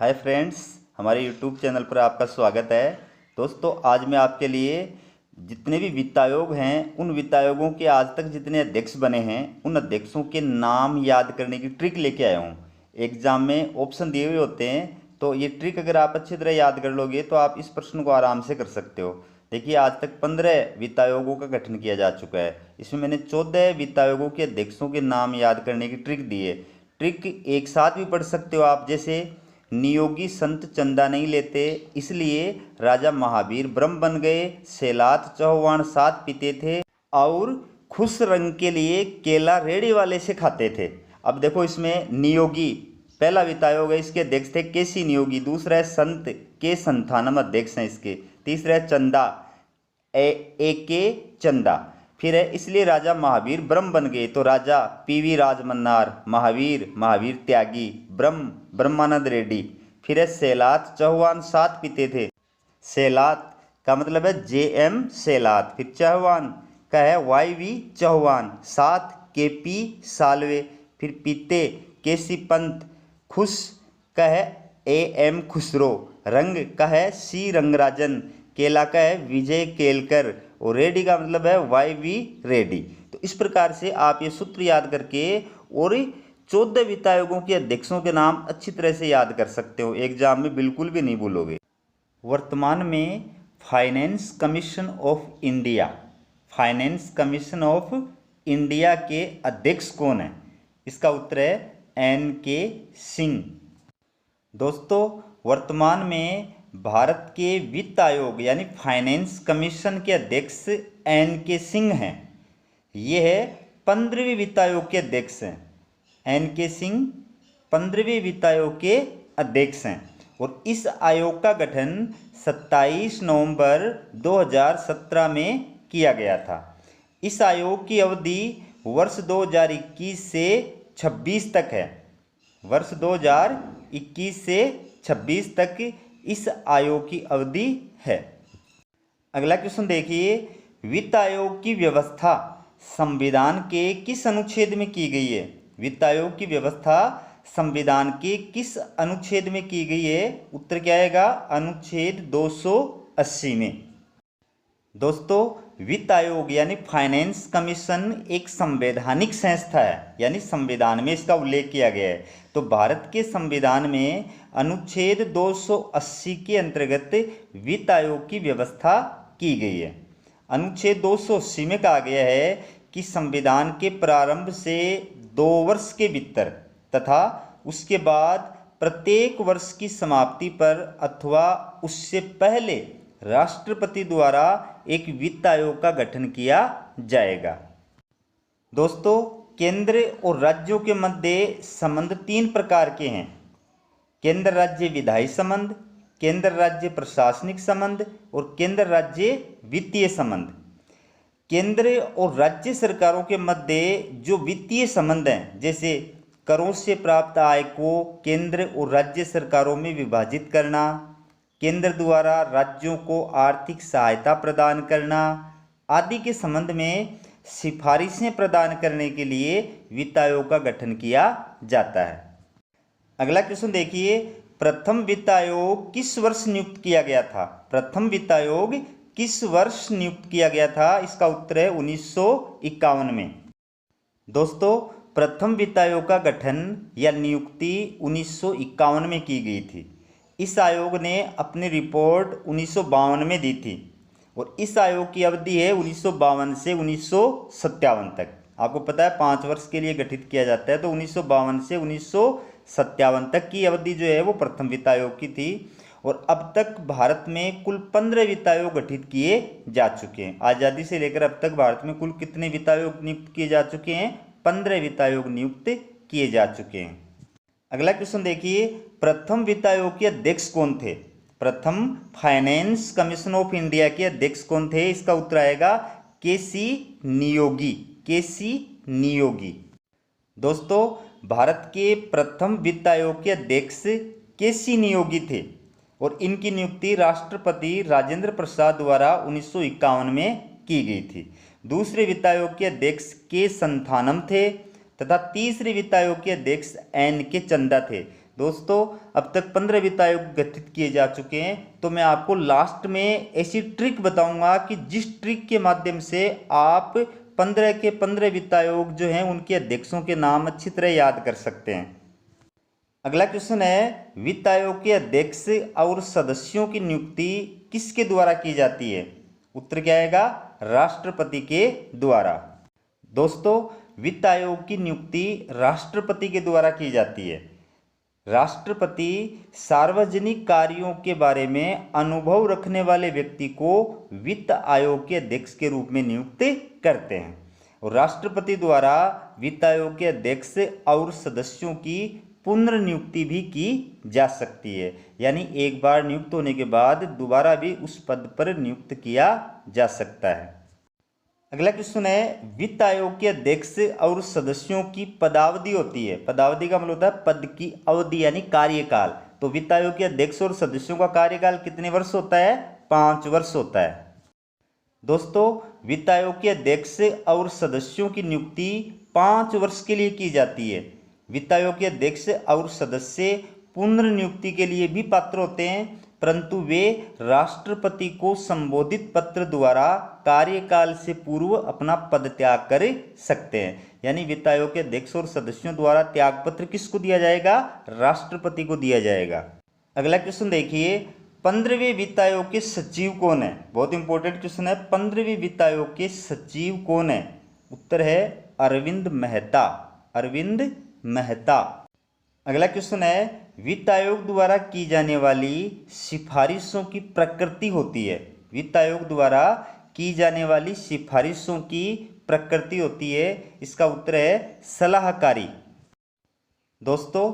Hi friends, हमारे YouTube channel पर आपका स्वागत है। दोस्तों, आज मैं आपके लिए जितने भी वित्त आयोग हैं उन वित्त आयोगों के आज तक जितने अध्यक्ष बने हैं उन अध्यक्षों के नाम याद करने की ट्रिक लेके आया हूँ। एग्जाम में ऑप्शन दिए हुए होते हैं, तो ये ट्रिक अगर आप अच्छी तरह याद कर लोगे तो आप इस प्रश्न को आराम से कर सकते हो। देखिए, आज तक 15 वित्त आयोगों का गठन किया जा चुका है। इसमें मैंने 14 वित्त आयोगों के अध्यक्षों के नाम याद करने की ट्रिक दी है। ट्रिक एक साथ भी पढ़ सकते हो आप, जैसे नियोगी संत चंदा नहीं लेते इसलिए राजा महावीर ब्रह्म बन गए, सेलात चौहान साथ पीते थे और खुश रंग के लिए केला रेड़ी वाले से खाते थे। अब देखो, इसमें नियोगी पहला वित्त आयोग है, इसके अध्यक्ष थे केसी नियोगी। दूसरा है संत के संथानम अध्यक्ष हैं इसके। तीसरा है चंदा ए के चंदा। फिर है इसलिए राजा महावीर ब्रह्म बन गए, तो राजा पीवी राजमन्नार, महावीर त्यागी, ब्रह्मानंद रेड्डी। फिर है सेलात चौहान साथ पीते थे। सेलात का मतलब है JM सेलात। फिर चौहान का है YV चौहान, साथ KP सालवे। फिर पीते केसी पंत। खुश का है AM खुसरो। रंग का है C रंगराजन। केला का है विजय केलकर और रेड्डी का मतलब है YV रेड्डी। तो इस प्रकार से आप ये सूत्र याद करके और 14 वित्त आयोगों के अध्यक्षों के नाम अच्छी तरह से याद कर सकते हो, एग्जाम में बिल्कुल भी नहीं भूलोगे। वर्तमान में फाइनेंस कमीशन ऑफ इंडिया के अध्यक्ष कौन है? इसका उत्तर है NK सिंह। दोस्तों, वर्तमान में भारत के वित्त आयोग यानी फाइनेंस कमीशन के अध्यक्ष NK सिंह हैं। ये है 15वें वित्त आयोग के अध्यक्ष हैं। NK सिंह 15वें वित्त आयोग के अध्यक्ष हैं और इस आयोग का गठन 27 नवंबर 2017 में किया गया था। इस आयोग की अवधि वर्ष 2021 से 26 तक है। वर्ष 2021 से 26 तक इस आयोग की अवधि है। अगला क्वेश्चन देखिए, वित्त आयोग की व्यवस्था संविधान के किस अनुच्छेद में की गई है? वित्त आयोग की व्यवस्था संविधान के किस अनुच्छेद में की गई है? उत्तर क्या आएगा? अनुच्छेद 280 में। दोस्तों, वित्त आयोग यानी फाइनेंस कमीशन एक संवैधानिक संस्था है, यानी संविधान में इसका उल्लेख किया गया है। तो भारत के संविधान में अनुच्छेद 280 के अंतर्गत वित्त आयोग की व्यवस्था की गई है। अनुच्छेद 280 में कहा गया है कि संविधान के प्रारंभ से 2 वर्ष के भीतर तथा उसके बाद प्रत्येक वर्ष की समाप्ति पर अथवा उससे पहले राष्ट्रपति द्वारा एक वित्त आयोग का गठन किया जाएगा। दोस्तों, केंद्र और राज्यों के मध्य संबंध 3 प्रकार के हैं: केंद्र राज्य विधायी संबंध, केंद्र राज्य प्रशासनिक संबंध और केंद्र राज्य वित्तीय संबंध। केंद्र और राज्य सरकारों के मध्य जो वित्तीय संबंध हैं, जैसे करों से प्राप्त आय को केंद्र और राज्य सरकारों में विभाजित करना, केंद्र द्वारा राज्यों को आर्थिक सहायता प्रदान करना आदि के संबंध में सिफारिशें प्रदान करने के लिए वित्त आयोग का गठन किया जाता है। अगला क्वेश्चन देखिए, प्रथम वित्त आयोग किस वर्ष नियुक्त किया गया था? प्रथम वित्त आयोग किस वर्ष नियुक्त किया गया था? इसका उत्तर है 1951 में। दोस्तों, प्रथम वित्त आयोग का गठन या नियुक्ति 1951 में की गई थी। इस आयोग ने अपनी रिपोर्ट 1952 में दी थी और इस आयोग की अवधि है 1952 से 1957 तक। आपको पता है 5 वर्ष के लिए गठित किया जाता है, तो 1952 से 1957 तक की अवधि जो है वो प्रथम वित्त आयोग की थी। और अब तक भारत में कुल 15 वित्त आयोग गठित किए जा चुके हैं। आज़ादी से लेकर अब तक भारत में कुल कितने वित्त आयोग नियुक्त किए जा चुके हैं? 15 वित्त आयोग नियुक्त किए जा चुके हैं। अगला क्वेश्चन देखिए, प्रथम वित्त आयोग के अध्यक्ष कौन थे? प्रथम फाइनेंस कमीशन ऑफ इंडिया के अध्यक्ष कौन थे? इसका उत्तर आएगा KC नियोगी। दोस्तों, भारत के प्रथम वित्त आयोग के अध्यक्ष KC नियोगी थे और इनकी नियुक्ति राष्ट्रपति राजेंद्र प्रसाद द्वारा 1951 में की गई थी। दूसरे वित्त आयोग के अध्यक्ष K संथानम थे तथा तीसरे वित्त आयोग के अध्यक्ष NK चंदा थे। दोस्तों अब तक 15 वित्त आयोग गठित किए जा चुके हैं, तो मैं आपको लास्ट में ऐसी ट्रिक बताऊंगा कि जिस ट्रिक के माध्यम से आप 15 के 15 वित्त आयोग जो हैं उनके अध्यक्षों के नाम अच्छी तरह याद कर सकते हैं। अगला क्वेश्चन है, वित्त आयोग के अध्यक्ष और सदस्यों की नियुक्ति किसके द्वारा की जाती है? उत्तर क्या आएगा? राष्ट्रपति के द्वारा। दोस्तों वित्त आयोग की नियुक्ति राष्ट्रपति के द्वारा की जाती है। राष्ट्रपति सार्वजनिक कार्यों के बारे में अनुभव रखने वाले व्यक्ति को वित्त आयोग के अध्यक्ष के रूप में नियुक्त करते हैं और राष्ट्रपति द्वारा वित्त आयोग के अध्यक्ष और सदस्यों की पुनर्नियुक्ति भी की जा सकती है, यानी एक बार नियुक्त होने के बाद दोबारा भी उस पद पर नियुक्त किया जा सकता है। अगला क्वेश्चन है, वित्त आयोग के अध्यक्ष और सदस्यों की पदावधि होती है। पदावधि का मतलब होता है पद की अवधि यानी कार्यकाल। तो वित्त आयोग के अध्यक्ष और सदस्यों का कार्यकाल कितने वर्ष होता है? 5 वर्ष होता है। दोस्तों वित्त आयोग के अध्यक्ष और सदस्यों की नियुक्ति 5 वर्ष के लिए की जाती है। वित्त आयोग के अध्यक्ष और सदस्य पुनर्नियुक्ति के लिए भी पात्र होते हैं, परंतु वे राष्ट्रपति को संबोधित पत्र द्वारा कार्यकाल से पूर्व अपना पद त्याग कर सकते हैं। यानी वित्त आयोग के अध्यक्ष और सदस्यों द्वारा त्याग पत्र किसको दिया जाएगा? राष्ट्रपति को दिया जाएगा। अगला क्वेश्चन देखिए, 15वें वित्त आयोग के सचिव कौन है? बहुत इंपॉर्टेंट क्वेश्चन है। 15वें वित्त आयोग के सचिव कौन है? उत्तर है अरविंद मेहता। अरविंद मेहता। अगला क्वेश्चन है, वित्त आयोग द्वारा की जाने वाली सिफारिशों की प्रकृति होती है। वित्त आयोग द्वारा की जाने वाली सिफारिशों की प्रकृति होती है। इसका उत्तर है सलाहकारी। दोस्तों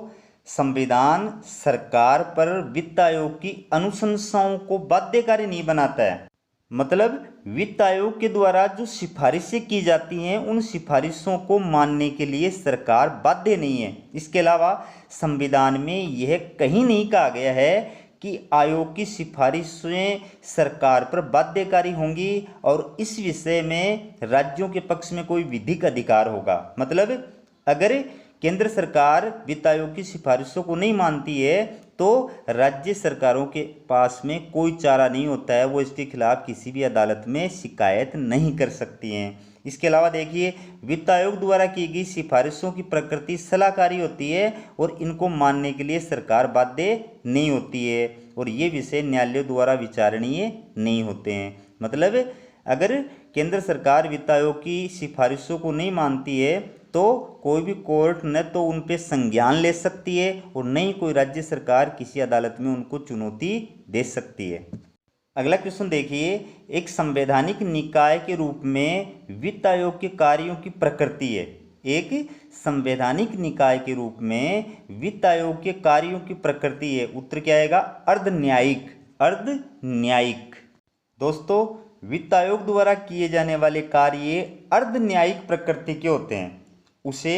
संविधान सरकार पर वित्त आयोग की अनुशंसाओं को बाध्यकारी नहीं बनाता है। मतलब वित्त आयोग के द्वारा जो सिफारिशें की जाती हैं उन सिफारिशों को मानने के लिए सरकार बाध्य नहीं है। इसके अलावा संविधान में यह कहीं नहीं कहा गया है कि आयोग की सिफारिशें सरकार पर बाध्यकारी होंगी और इस विषय में राज्यों के पक्ष में कोई विधिक अधिकार होगा। मतलब अगर केंद्र सरकार वित्त आयोग की सिफारिशों को नहीं मानती है तो राज्य सरकारों के पास में कोई चारा नहीं होता है, वो इसके खिलाफ किसी भी अदालत में शिकायत नहीं कर सकती हैं। इसके अलावा देखिए वित्त आयोग द्वारा की गई सिफारिशों की प्रकृति सलाहकारी होती है और इनको मानने के लिए सरकार बाध्य नहीं होती है और ये विषय न्यायालयों द्वारा विचारणीय नहीं होते हैं। मतलब अगर केंद्र सरकार वित्त आयोग की सिफारिशों को नहीं मानती है तो कोई भी कोर्ट न तो उन पे संज्ञान ले सकती है और न ही कोई राज्य सरकार किसी अदालत में उनको चुनौती दे सकती है। अगला क्वेश्चन देखिए, एक संवैधानिक निकाय के रूप में वित्त आयोग के कार्यों की प्रकृति है। एक संवैधानिक निकाय के रूप में वित्त आयोग के कार्यों की प्रकृति है। उत्तर क्या आएगा? अर्ध न्यायिक। अर्ध न्यायिक। दोस्तों वित्त आयोग द्वारा किए जाने वाले कार्य अर्ध न्यायिक प्रकृति के होते हैं। उसे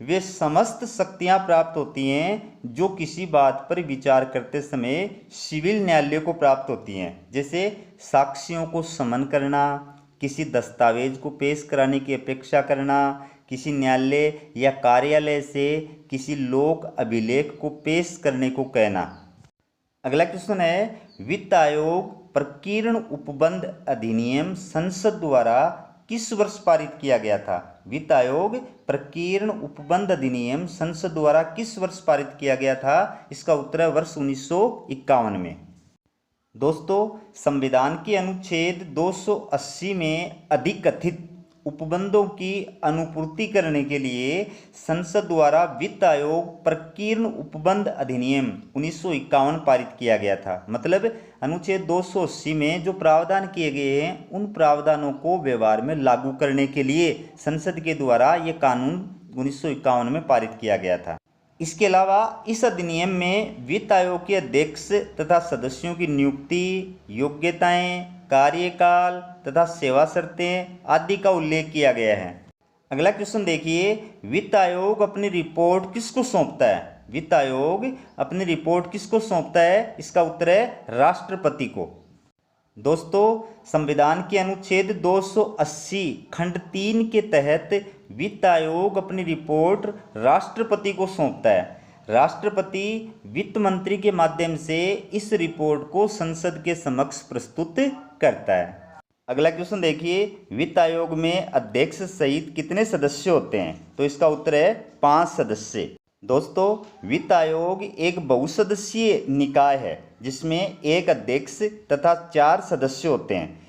वे समस्त शक्तियां प्राप्त होती हैं जो किसी बात पर विचार करते समय सिविल न्यायालय को प्राप्त होती हैं, जैसे साक्षियों को समन करना, किसी दस्तावेज को पेश कराने की अपेक्षा करना, किसी न्यायालय या कार्यालय से किसी लोक अभिलेख को पेश करने को कहना। अगला क्वेश्चन है, वित्त आयोग प्रकीर्ण उपबंध अधिनियम संसद द्वारा किस वर्ष पारित किया गया था? वित्त आयोग प्रकीर्ण उपबंध अधिनियम संसद द्वारा किस वर्ष पारित किया गया था? इसका उत्तर है वर्ष 1951 में। दोस्तों संविधान के अनुच्छेद 280 में अधिकथित उपबंधों की अनुपूर्ति करने के लिए संसद द्वारा वित्त आयोग प्रकीर्ण उपबंध अधिनियम 1951 पारित किया गया था। मतलब अनुच्छेद 280 में जो प्रावधान किए गए हैं उन प्रावधानों को व्यवहार में लागू करने के लिए संसद के द्वारा ये कानून 1951 में पारित किया गया था। इसके अलावा इस अधिनियम में वित्त आयोग के अध्यक्ष तथा सदस्यों की नियुक्ति, योग्यताएं, कार्यकाल तथा सेवा शर्तें आदि का उल्लेख किया गया है। अगला क्वेश्चन देखिए, वित्त आयोग अपनी रिपोर्ट किसको सौंपता है? वित्त आयोग अपनी रिपोर्ट किसको सौंपता है? इसका उत्तर है राष्ट्रपति को। दोस्तों संविधान के अनुच्छेद 280 खंड 3 के तहत वित्त आयोग अपनी रिपोर्ट राष्ट्रपति को सौंपता है। राष्ट्रपति वित्त मंत्री के माध्यम से इस रिपोर्ट को संसद के समक्ष प्रस्तुत करता है। अगला क्वेश्चन देखिए, वित्त आयोग में अध्यक्ष सहित कितने सदस्य होते हैं? तो इसका उत्तर है 5 सदस्य। दोस्तों, वित्त आयोग एक बहुसदस्यीय निकाय है जिसमें एक अध्यक्ष तथा 4 सदस्य होते हैं।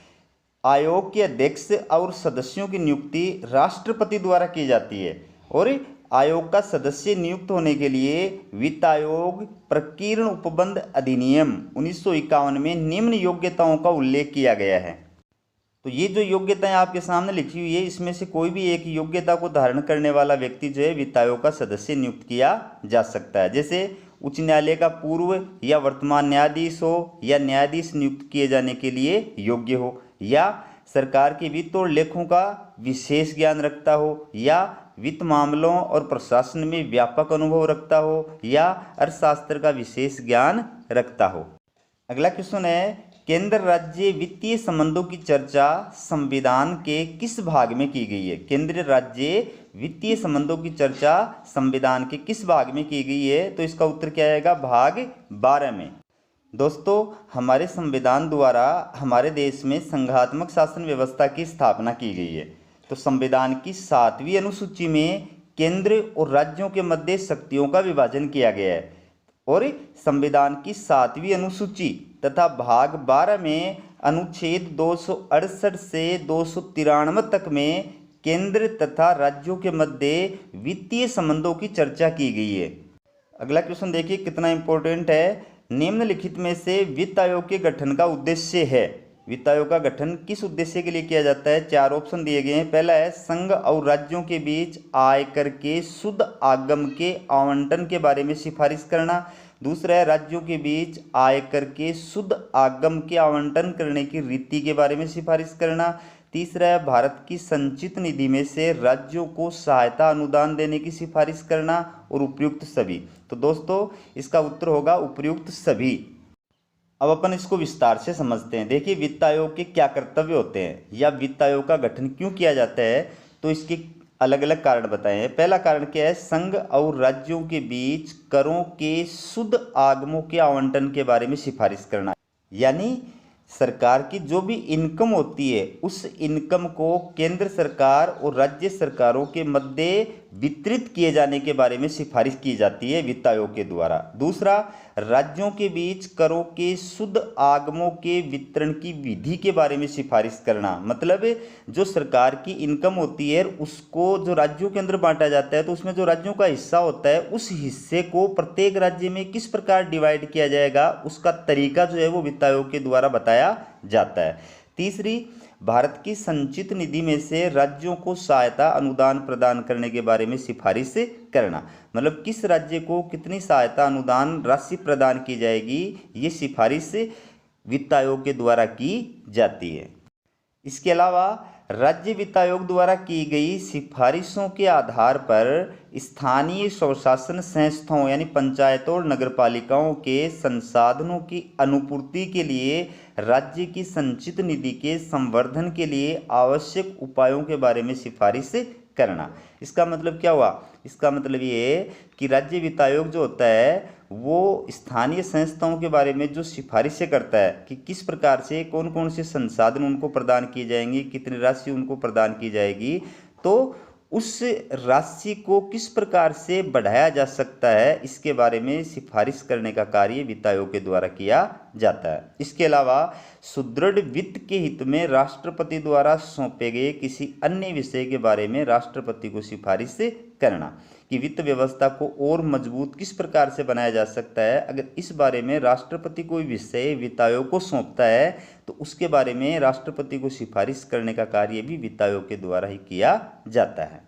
आयोग के अध्यक्ष और सदस्यों की नियुक्ति राष्ट्रपति द्वारा की जाती है और आयोग का सदस्य नियुक्त होने के लिए वित्त आयोग प्रकीर्ण उपबंध अधिनियम 1951 में निम्न योग्यताओं का उल्लेख किया गया है। तो ये जो योग्यताएं आपके सामने लिखी हुई है, इसमें से कोई भी एक योग्यता को धारण करने वाला व्यक्ति जो है वित्त आयोग का सदस्य नियुक्त किया जा सकता है। जैसे उच्च न्यायालय का पूर्व या वर्तमान न्यायाधीश हो, या न्यायाधीश नियुक्त किए जाने के लिए योग्य हो, या सरकार के वित्त और लेखों का विशेष ज्ञान रखता हो, या वित्त मामलों और प्रशासन में व्यापक अनुभव रखता हो, या अर्थशास्त्र का विशेष ज्ञान रखता हो। अगला क्वेश्चन है, केंद्र राज्य वित्तीय संबंधों की चर्चा संविधान के किस भाग में की गई है? केंद्र राज्य वित्तीय संबंधों की चर्चा संविधान के किस भाग में की गई है? तो इसका उत्तर क्या आएगा? भाग 12 में। दोस्तों, हमारे संविधान द्वारा हमारे देश में संघात्मक शासन व्यवस्था की स्थापना की गई है। तो संविधान की 7वीं अनुसूची में केंद्र और राज्यों के मध्य शक्तियों का विभाजन किया गया है और संविधान की 7वीं अनुसूची तथा भाग 12 में अनुच्छेद 268 से 293 तक में केंद्र तथा राज्यों के मध्य वित्तीय संबंधों की चर्चा की गई है। अगला क्वेश्चन देखिए कितना इंपॉर्टेंट है। निम्नलिखित में से वित्त आयोग के गठन का उद्देश्य है। वित्त आयोग का गठन किस उद्देश्य के लिए किया जाता है? 4 ऑप्शन दिए गए हैं। पहला है संघ और राज्यों के बीच आयकर के शुद्ध आगम के आवंटन के बारे में सिफारिश करना। दूसरा है राज्यों के बीच आयकर के शुद्ध आगम के आवंटन करने की रीति के बारे में सिफारिश करना। तीसरा है भारत की संचित निधि में से राज्यों को सहायता अनुदान देने की सिफारिश करना और उपयुक्त सभी। तो दोस्तों, इसका उत्तर होगा उपयुक्त सभी। अब अपन इसको विस्तार से समझते हैं। देखिए, वित्त आयोग के क्या कर्तव्य होते हैं या वित्त आयोग का गठन क्यों किया जाता है, तो इसके अलग अलग कारण बताए हैं। पहला कारण क्या है? संघ और राज्यों के बीच करों के शुद्ध आगमों के आवंटन के बारे में सिफारिश करना, यानी सरकार की जो भी इनकम होती है उस इनकम को केंद्र सरकार और राज्य सरकारों के मध्य वितरित किए जाने के बारे में सिफारिश की जाती है वित्त आयोग के द्वारा। दूसरा, राज्यों के बीच करों के शुद्ध आगमों के वितरण की विधि के बारे में सिफारिश करना, मतलब जो सरकार की इनकम होती है उसको जो राज्यों के अंदर बांटा जाता है तो उसमें जो राज्यों का हिस्सा होता है उस हिस्से को प्रत्येक राज्य में किस प्रकार डिवाइड किया जाएगा उसका तरीका जो है वो वित्त आयोग के द्वारा बताया जाता है। तीसरी, भारत की संचित निधि में से राज्यों को सहायता अनुदान प्रदान करने के बारे में सिफारिश करना, मतलब किस राज्य को कितनी सहायता अनुदान राशि प्रदान की जाएगी, ये सिफारिश वित्त आयोग के द्वारा की जाती है। इसके अलावा राज्य वित्त आयोग द्वारा की गई सिफारिशों के आधार पर स्थानीय स्वशासन संस्थाओं यानी पंचायतों और नगरपालिकाओं के संसाधनों की अनुपूर्ति के लिए राज्य की संचित निधि के संवर्धन के लिए आवश्यक उपायों के बारे में सिफारिश करना। इसका मतलब क्या हुआ? इसका मतलब ये है कि राज्य वित्त आयोग जो होता है वो स्थानीय संस्थाओं के बारे में जो सिफारिशें करता है कि किस प्रकार से कौन कौन से संसाधन उनको प्रदान किए जाएंगे, कितनी राशि उनको प्रदान की जाएगी, तो उस राशि को किस प्रकार से बढ़ाया जा सकता है इसके बारे में सिफारिश करने का कार्य वित्त आयोग के द्वारा किया जाता है। इसके अलावा सुदृढ़ वित्त के हित में राष्ट्रपति द्वारा सौंपे गए किसी अन्य विषय के बारे में राष्ट्रपति को सिफारिश करना कि वित्त व्यवस्था को और मजबूत किस प्रकार से बनाया जा सकता है। अगर इस बारे में राष्ट्रपति कोई विषय वित्त आयोग को सौंपता है तो उसके बारे में राष्ट्रपति को सिफारिश करने का कार्य भी वित्त आयोग के द्वारा ही किया जाता है।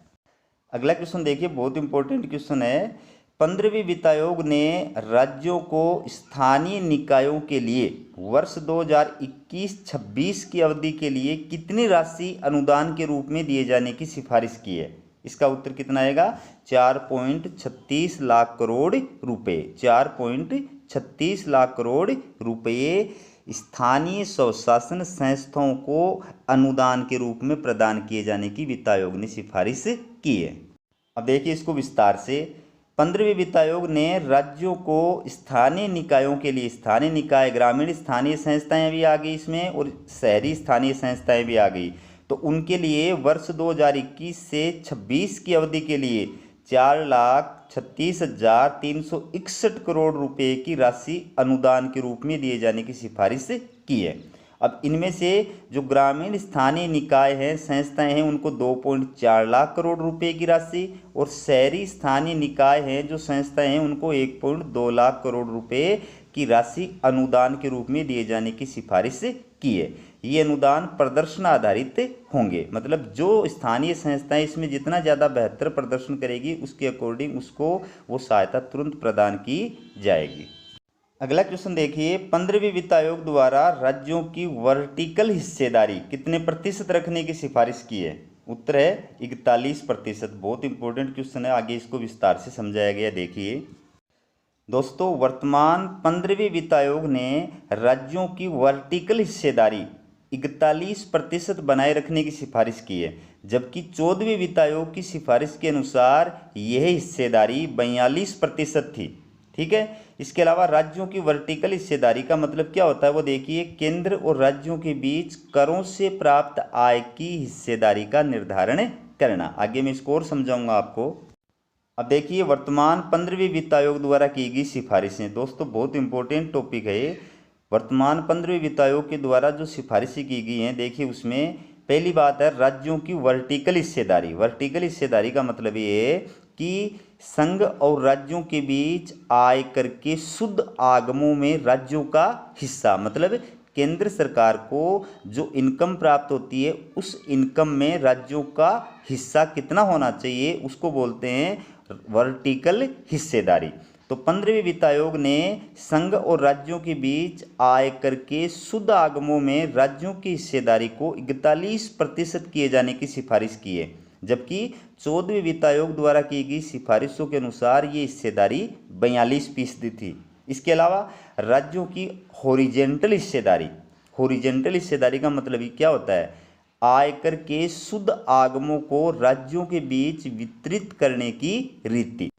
अगला क्वेश्चन देखिए, बहुत इंपॉर्टेंट क्वेश्चन है। 15वें वित्त आयोग ने राज्यों को स्थानीय निकायों के लिए वर्ष 2021-26 की अवधि के लिए कितनी राशि अनुदान के रूप में दिए जाने की सिफारिश की है? इसका उत्तर कितना आएगा? 4.36 लाख करोड़ रुपए। 4.36 लाख करोड़ रुपए स्थानीय स्वशासन संस्थाओं को अनुदान के रूप में प्रदान किए जाने की वित्त आयोग ने सिफारिश की है। अब देखिए इसको विस्तार से। 15वें वित्त आयोग ने राज्यों को स्थानीय निकायों के लिए, स्थानीय निकाय, ग्रामीण स्थानीय संस्थाएं भी आ गई इसमें और शहरी स्थानीय संस्थाएं भी आ गई, तो उनके लिए वर्ष 2021 से 26 की अवधि के लिए 4,36,361 करोड़ रुपए की राशि अनुदान के रूप में दिए जाने की सिफारिश की है। अब इनमें से जो ग्रामीण स्थानीय निकाय हैं, संस्थाएं हैं, उनको 2.4 लाख करोड़ रुपए की राशि, और शहरी स्थानीय निकाय हैं जो संस्थाएं हैं उनको 1.2 लाख करोड़ रुपए की राशि अनुदान के रूप में दिए जाने की सिफारिश की है। ये अनुदान प्रदर्शन आधारित होंगे, मतलब जो स्थानीय संस्थाएं इसमें जितना ज़्यादा बेहतर प्रदर्शन करेगी उसके अकॉर्डिंग उसको वो सहायता तुरंत प्रदान की जाएगी। अगला क्वेश्चन देखिए, 15वें वित्त आयोग द्वारा राज्यों की वर्टिकल हिस्सेदारी कितने प्रतिशत रखने की सिफारिश की है? उत्तर है 41%। बहुत इंपॉर्टेंट क्वेश्चन है, आगे इसको विस्तार से समझाया गया। देखिए दोस्तों, वर्तमान 15वें वित्त आयोग ने राज्यों की वर्टिकल हिस्सेदारी 41% बनाए रखने की सिफारिश की है, जबकि 14वें वित्त आयोग की सिफारिश के अनुसार यह हिस्सेदारी 42% थी। ठीक है। इसके अलावा राज्यों की वर्टिकल हिस्सेदारी का मतलब क्या होता है वो देखिए, केंद्र और राज्यों के बीच करों से प्राप्त आय की हिस्सेदारी का निर्धारण करना। आगे मैं इसको और समझाऊंगा आपको। अब देखिए, वर्तमान 15वें वित्त आयोग द्वारा की गई सिफारिशें, दोस्तों बहुत इंपॉर्टेंट टॉपिक है ये। वर्तमान 15वें वित्त आयोग के द्वारा जो सिफारिशें की गई हैं, देखिए उसमें पहली बात है राज्यों की वर्टिकल हिस्सेदारी। वर्टिकल हिस्सेदारी का मतलब ये है कि संघ और राज्यों के बीच आयकर के शुद्ध आगमों में राज्यों का हिस्सा, मतलब केंद्र सरकार को जो इनकम प्राप्त होती है उस इनकम में राज्यों का हिस्सा कितना होना चाहिए उसको बोलते हैं वर्टिकल हिस्सेदारी। तो 15वें वित्त आयोग ने संघ और राज्यों के बीच आयकर के शुद्ध आगमों में राज्यों की हिस्सेदारी को 41% किए जाने की सिफारिश की है, जबकि 14वें वित्त आयोग द्वारा की गई सिफारिशों के अनुसार ये हिस्सेदारी 42% थी। इसके अलावा राज्यों की हॉरिजेंटल हिस्सेदारी, हॉरिजेंटल हिस्सेदारी का मतलब ये क्या होता है, आयकर के शुद्ध आगमों को राज्यों के बीच वितरित करने की रीति।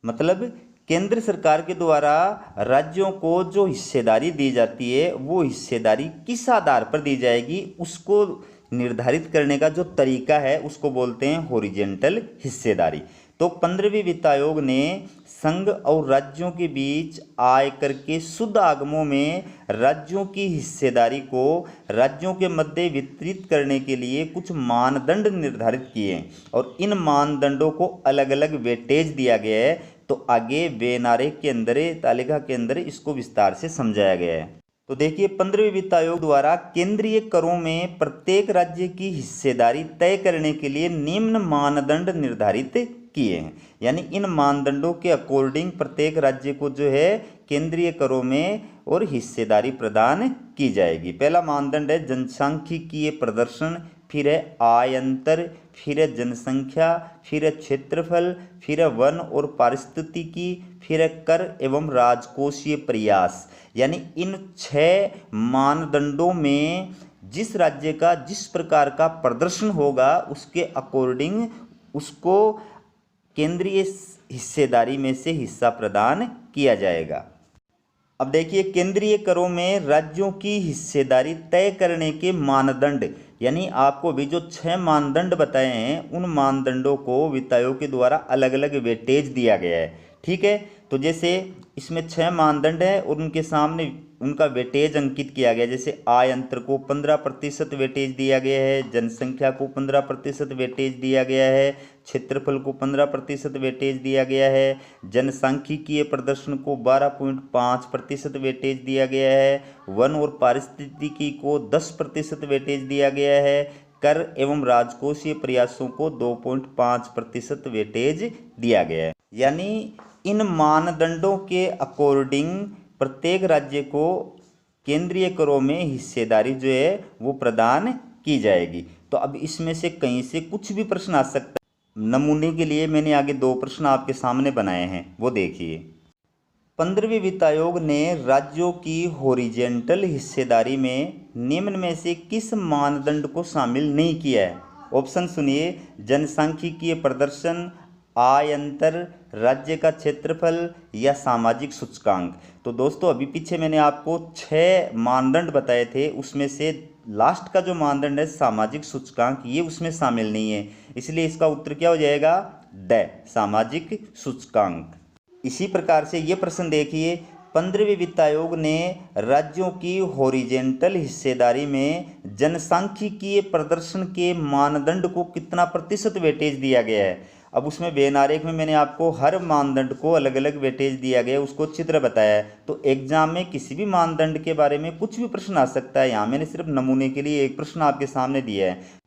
मतलब केंद्र सरकार के द्वारा राज्यों को जो हिस्सेदारी दी जाती है वो हिस्सेदारी किस आधार पर दी जाएगी उसको निर्धारित करने का जो तरीका है उसको बोलते हैं हॉरिजेंटल हिस्सेदारी। तो 15वें वित्त आयोग ने संघ और राज्यों के बीच आयकर के शुद्ध आगमों में राज्यों की हिस्सेदारी को राज्यों के मध्य वितरित करने के लिए कुछ मानदंड निर्धारित किए हैं और इन मानदंडों को अलग अलग वेटेज दिया गया है। तो आगे वेनारेख के अंदर, तालिका के अंदर इसको विस्तार से समझाया गया है। तो देखिए, 15वें वित्त आयोग द्वारा केंद्रीय करों में प्रत्येक राज्य की हिस्सेदारी तय करने के लिए निम्न मानदंड निर्धारित किए हैं, यानी इन मानदंडों के अकॉर्डिंग प्रत्येक राज्य को जो है केंद्रीय करों में और हिस्सेदारी प्रदान की जाएगी। पहला मानदंड है जनसांख्यिकीय प्रदर्शन, फिर है आय अंतर, फिर है जनसंख्या, फिर है क्षेत्रफल, फिर है वन और पारिस्थितिकी, फिर है कर एवं राजकोषीय प्रयास। यानी इन 6 मानदंडों में जिस राज्य का जिस प्रकार का प्रदर्शन होगा उसके अकॉर्डिंग उसको केंद्रीय हिस्सेदारी में से हिस्सा प्रदान किया जाएगा। अब देखिए, केंद्रीय करों में राज्यों की हिस्सेदारी तय करने के मानदंड, यानी आपको भी जो 6 मानदंड बताए हैं उन मानदंडों को वित्त आयोग के द्वारा अलग अलग वेटेज दिया गया है। ठीक है। तो जैसे इसमें 6 मानदंड है और उनके सामने उनका वेटेज अंकित किया गया। जैसे आय अंतर को 15% वेटेज दिया गया है, जनसंख्या को 15% वेटेज दिया गया है, क्षेत्रफल को 15% वेटेज दिया गया है, जनसांख्यिकीय प्रदर्शन को 12.5% वेटेज दिया गया है, वन और पारिस्थितिकी को 10% वेटेज दिया गया है, कर एवं राजकोषीय प्रयासों को 2.5% वेटेज दिया गया है। यानी इन मानदंडों के अकॉर्डिंग प्रत्येक राज्य को केंद्रीय करों में हिस्सेदारी जो है वो प्रदान की जाएगी। तो अब इसमें से कहीं से कुछ भी प्रश्न आ सकता है। नमूने के लिए मैंने आगे 2 प्रश्न आपके सामने बनाए हैं, वो देखिए। 15वें वित्त आयोग ने राज्यों की हॉरिजेंटल हिस्सेदारी में निम्न में से किस मानदंड को शामिल नहीं किया है? ऑप्शन सुनिए, जनसांख्यिकीय प्रदर्शन, आय अंतर, राज्य का क्षेत्रफल या सामाजिक सूचकांक। तो दोस्तों अभी पीछे मैंने आपको 6 मानदंड बताए थे, उसमें से लास्ट का जो मानदंड है सामाजिक सूचकांक, ये उसमें शामिल नहीं है, इसलिए इसका उत्तर क्या हो जाएगा, ड, सामाजिक सूचकांक। इसी प्रकार से ये प्रश्न देखिए, 15वें वित्त आयोग ने राज्यों की हॉरिजेंटल हिस्सेदारी में जनसांख्यिकीय प्रदर्शन के मानदंड को कितना प्रतिशत वेटेज दिया गया है। अब उसमें वेन आरेख में मैंने आपको हर मानदंड को अलग अलग वेटेज दिया गया है, उसको चित्र बताया है। तो एग्जाम में किसी भी मानदंड के बारे में कुछ भी प्रश्न आ सकता है, यहाँ मैंने सिर्फ नमूने के लिए एक प्रश्न आपके सामने दिया है।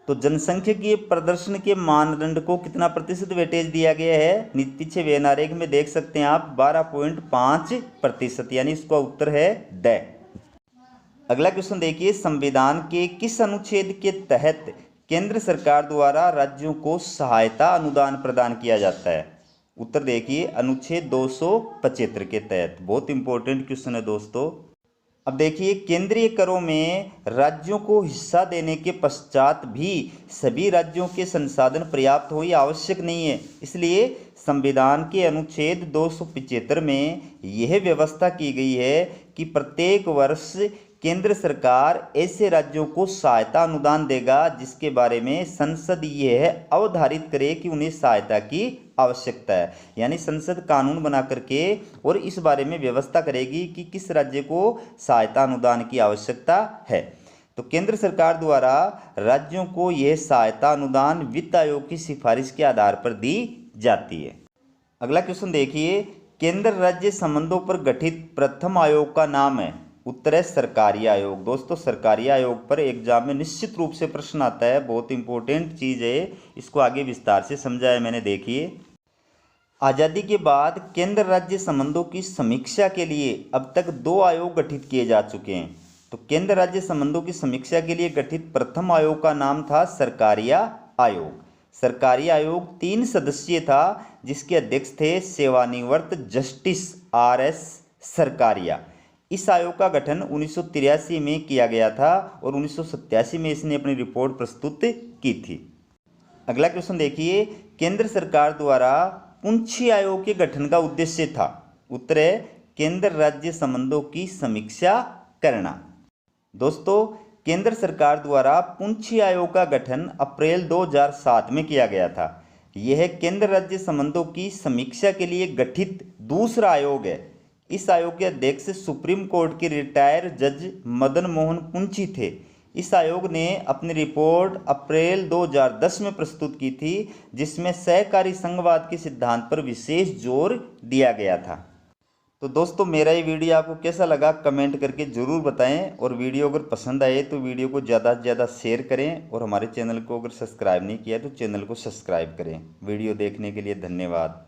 तो जनसांख्यिकीय प्रदर्शन के मानदंड को कितना प्रतिशत वेटेज दिया गया है, पीछे वेन आरेख में देख सकते हैं आप, 12.5%, यानी इसका उत्तर है ड। अगला क्वेश्चन देखिए, संविधान के किस अनुच्छेद के तहत केंद्र सरकार द्वारा राज्यों को सहायता अनुदान प्रदान किया जाता है। उत्तर देखिए, अनुच्छेद 275 के तहत। बहुत इंपॉर्टेंट क्वेश्चन है दोस्तों। अब देखिए, केंद्रीय करों में राज्यों को हिस्सा देने के पश्चात भी सभी राज्यों के संसाधन पर्याप्त हो, ये आवश्यक नहीं है। इसलिए संविधान के अनुच्छेद 275 में यह व्यवस्था की गई है कि प्रत्येक वर्ष केंद्र सरकार ऐसे राज्यों को सहायता अनुदान देगा जिसके बारे में संसद यह अवधारित करे कि उन्हें सहायता की आवश्यकता है। यानी संसद कानून बना करके और इस बारे में व्यवस्था करेगी कि किस राज्य को सहायता अनुदान की आवश्यकता है। तो केंद्र सरकार द्वारा राज्यों को यह सहायता अनुदान वित्त आयोग की सिफारिश के आधार पर दी जाती है। अगला क्वेश्चन देखिए, केंद्र राज्य संबंधों पर गठित प्रथम आयोग का नाम है। उत्तर है सरकारी आयोग। दोस्तों सरकारी आयोग पर एग्जाम में निश्चित रूप से प्रश्न आता है, बहुत इंपॉर्टेंट चीज़ है, इसको आगे विस्तार से समझा है मैंने। देखिए, आज़ादी के बाद केंद्र राज्य संबंधों की समीक्षा के लिए अब तक 2 आयोग गठित किए जा चुके हैं। तो केंद्र राज्य संबंधों की समीक्षा के लिए गठित प्रथम आयोग का नाम था सरकारिया आयोग। सरकारी आयोग 3 सदस्यीय था, जिसके अध्यक्ष थे सेवानिवृत्त जस्टिस RS सरकारिया। इस आयोग का गठन 1983 में किया गया था और 1987 में इसने अपनी रिपोर्ट प्रस्तुत की थी। अगला क्वेश्चन देखिए, केंद्र सरकार द्वारा पुंछी आयोग के गठन का उद्देश्य था। उत्तर है केंद्र राज्य संबंधों की समीक्षा करना। दोस्तों केंद्र सरकार द्वारा पुंछी आयोग का गठन अप्रैल 2007 में किया गया था। यह केंद्र राज्य संबंधों की समीक्षा के लिए गठित दूसरा आयोग है। इस आयोग के अध्यक्ष सुप्रीम कोर्ट के रिटायर जज मदन मोहन पुंछी थे। इस आयोग ने अपनी रिपोर्ट अप्रैल 2010 में प्रस्तुत की थी, जिसमें सहकारी संघवाद के सिद्धांत पर विशेष जोर दिया गया था। तो दोस्तों मेरा ये वीडियो आपको कैसा लगा कमेंट करके ज़रूर बताएं, और वीडियो अगर पसंद आए तो वीडियो को ज़्यादा से ज़्यादा शेयर करें, और हमारे चैनल को अगर सब्सक्राइब नहीं किया तो चैनल को सब्सक्राइब करें। वीडियो देखने के लिए धन्यवाद।